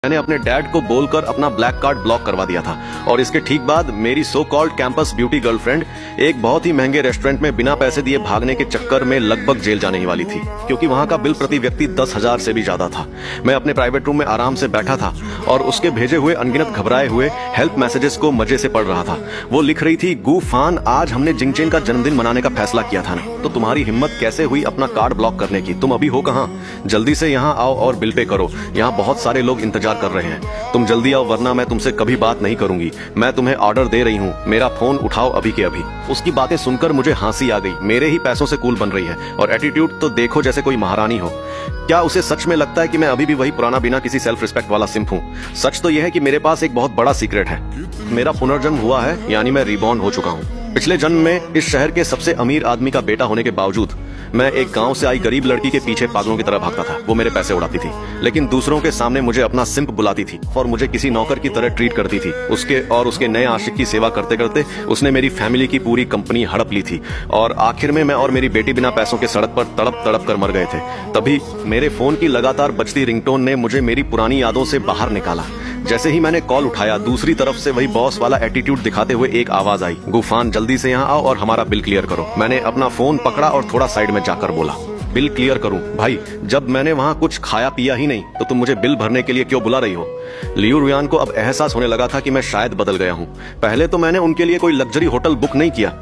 मैंने अपने डैड को बोलकर अपना ब्लैक कार्ड ब्लॉक करवा दिया था और इसके ठीक बाद मेरी so called campus beauty girlfriend एक बहुत ही महंगे रेस्टोरेंट में बिना पैसे दिए भागने के चक्कर में लगभग जेल जाने ही वाली थी, क्योंकि वहां का बिल प्रति व्यक्ति 10,000 से भी ज्यादा था। मैं अपने प्राइवेट रूम में आराम से बैठा था और उसके भेजे हुए अनगिनत घबराए हुए हेल्प मैसेजेस को मजे से पढ़ रहा था। वो लिख रही थी, गूफान, आज हमने जिंगचेन का जन्मदिन मनाने का फैसला किया था ना, तो तुम्हारी हिम्मत कैसे हुई अपना कार्ड ब्लॉक करने की? तुम अभी हो कहाँ? जल्दी से यहाँ आओ और बिल पे करो, यहाँ बहुत सारे लोग इंतजार कर रहे हैं। तुम जल्दी आओ वरना मैं तुमसे कभी बात नहीं करूंगी। मैं तुम्हें ऑर्डर दे रही हूँ, मेरा फोन उठाओ अभी के अभी। उसकी बातें सुनकर मुझे हंसी आ गई। मेरे ही पैसों से कूल बन रही है और एटीट्यूड तो देखो जैसे कोई महारानी हो। क्या उसे सच में लगता है कि मैं अभी भी वही पुराना बिना किसी सेल्फ रिस्पेक्ट वाला सिंप हूँ? सच तो यह है कि मेरे पास एक बहुत बड़ा सीक्रेट है। मेरा पुनर्जन्म हुआ है, यानी मैं रिबॉर्न हो चुका हूँ। पिछले जन्म में इस शहर के सबसे अमीर आदमी का बेटा होने के बावजूद मैं एक गांव से आई गरीब लड़की के पीछे पागलों की तरह भागता था। वो मेरे पैसे उड़ाती थी, लेकिन दूसरों के सामने मुझे अपना सिंप बुलाती थी और मुझे किसी नौकर की तरह ट्रीट करती थी। उसके नए आशिक की सेवा करते करते उसने मेरी फैमिली की पूरी कंपनी हड़प ली थी और आखिर में मैं और मेरी बेटी बिना पैसों के सड़क पर तड़प तड़प कर मर गए थे। तभी मेरे फोन की लगातार बजती रिंगटोन ने मुझे मेरी पुरानी यादों से बाहर निकाला। जैसे ही मैंने कॉल उठाया, दूसरी तरफ से वही बॉस वाला एटीट्यूड दिखाते हुए एक आवाज आई, गूफान, जल्दी से यहाँ आओ और हमारा बिल क्लियर करो। मैंने अपना फोन पकड़ा और थोड़ा साइड में जाकर बोला, बिल क्लियर करूं? भाई, जब मैंने वहाँ कुछ खाया पिया ही नहीं तो तुम मुझे बिल भरने के लिए क्यों बुला रही हो? लियू रुयान को अब एहसास होने लगा था कि मैं शायद बदल गया हूँ। पहले तो मैंने उनके लिए कोई लग्जरी होटल बुक नहीं किया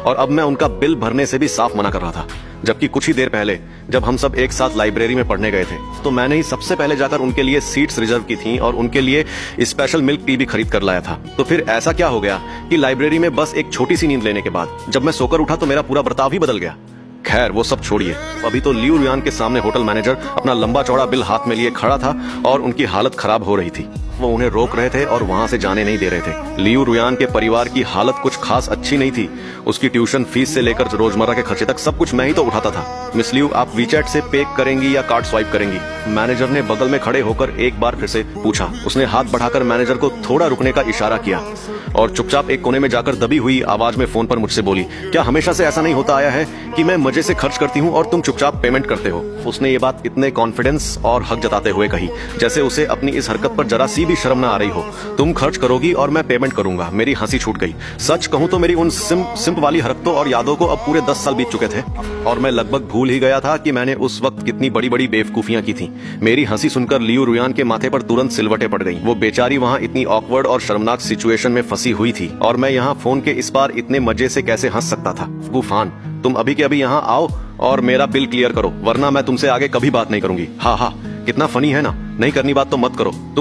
और अब मैं उनका बिल भरने से भी साफ मना कर रहा था। जबकि कुछ ही देर पहले जब हम सब एक साथ लाइब्रेरी में पढ़ने गए थे तो मैंने ही सबसे पहले जाकर उनके लिए सीट्स रिजर्व की थी और उनके लिए स्पेशल मिल्क टी भी खरीद कर लाया था। तो फिर ऐसा क्या हो गया कि लाइब्रेरी में बस एक छोटी सी नींद लेने के बाद जब मैं सोकर उठा तो मेरा पूरा बर्ताव ही बदल गया? खैर, वो सब छोड़िए। अभी तो लियू रुयान के सामने होटल मैनेजर अपना लंबा चौड़ा बिल हाथ में लिए खड़ा था और उनकी हालत खराब हो रही थी। वो उन्हें रोक रहे थे और वहां से जाने नहीं दे रहे थे। लियू रुयान के परिवार की हालत कुछ खास अच्छी नहीं थी। उसकी ट्यूशन फीस से लेकर रोजमर्रा के खर्चे तक सब कुछ मैं ही तो उठाता था। मिस लियू, आप वीचैट से पे करेंगी या कार्ड स्वाइप करेंगी? मैनेजर ने बगल में खड़े होकर एक बार फिर से पूछा। उसने हाथ बढ़ाकर मैनेजर को थोड़ा रुकने का इशारा किया और चुपचाप एक कोने में जाकर दबी हुई आवाज में फोन पर मुझसे बोली, क्या हमेशा से ऐसा नहीं होता आया है कि मैं मजे से खर्च करती हूँ और तुम चुपचाप पेमेंट करते हो? उसने ये बात इतने कॉन्फिडेंस और हक जताते हुए कही जैसे उसे अपनी इस हरकत पर जरा सी भी शर्म न आ रही हो। तुम खर्च करोगी और मैं पेमेंट करूंगा। मेरी हंसी छूट गई। सच कहूं तो मेरी उन सिंप वाली हरकतों और यादों को अब पूरे 10 साल बीत चुके थे और मैं लगभग भूल ही गया था कि मैंने उस वक्त कितनी बड़ी बड़ी बेवकूफियां की थी। मेरी हंसी सुनकर लियू रुयान के माथे पर तुरंत सिलवटें पड़ गईं। वो बेचारी वहां इतनी ऑकवर्ड और शर्मनाक सिचुएशन में फंसी हुई थी और मैं यहाँ फोन के इस पार इतने मजे से कैसे हंस सकता था? गूफान, तुम अभी के अभी यहाँ आओ और मेरा बिल क्लियर करो, वरना मैं तुमसे आगे कभी बात नहीं करूंगी। हाँ, कितना फनी है ना? नहीं करनी बात तो मत करो। तुम